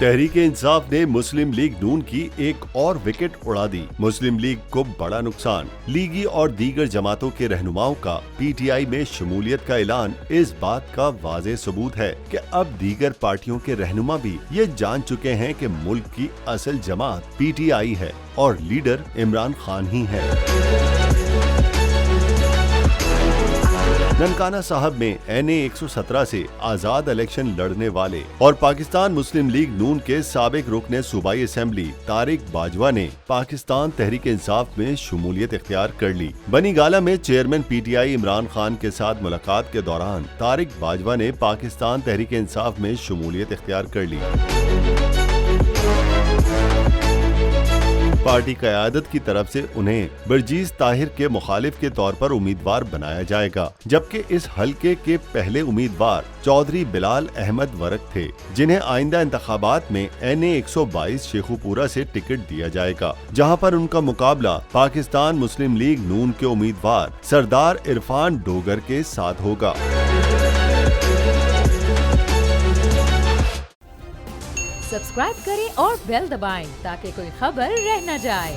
तहरीक इंसाफ ने मुस्लिम लीग नून की एक और विकेट उड़ा दी। मुस्लिम लीग को बड़ा नुकसान। लीगी और दीगर जमातों के रहनुमाओं का पीटीआई में शमूलियत का ऐलान इस बात का वाज़ेह सबूत है कि अब दीगर पार्टियों के रहनुमा भी ये जान चुके हैं कि मुल्क की असल जमात पीटीआई है और लीडर इमरान खान ही है। ननकाना साहब में NA 117 से आजाद इलेक्शन लड़ने वाले और पाकिस्तान मुस्लिम लीग नून के साबिक रुकने सूबाई असेंबली तारिक बाजवा ने पाकिस्तान तहरीक इंसाफ में शमूलियत इख्तियार कर ली। बनी गाला में चेयरमैन पीटीआई इमरान खान के साथ मुलाकात के दौरान तारिक बाजवा ने पाकिस्तान तहरीक इंसाफ में शमूलियत इख्तियार कर ली। पार्टी क़यादत की तरफ से उन्हें बरजीज ताहिर के मुखालिफ के तौर पर उम्मीदवार बनाया जाएगा, जबकि इस हलके के पहले उम्मीदवार चौधरी बिलाल अहमद वरक थे, जिन्हें आइंदा इंतखाबात में NA 122 शेखुपुरा से टिकट दिया जाएगा, जहां पर उनका मुकाबला पाकिस्तान मुस्लिम लीग नून के उम्मीदवार सरदार इरफान डोगर के साथ होगा। सब्सक्राइब करें और बेल दबाएं ताकि कोई खबर रह न जाए।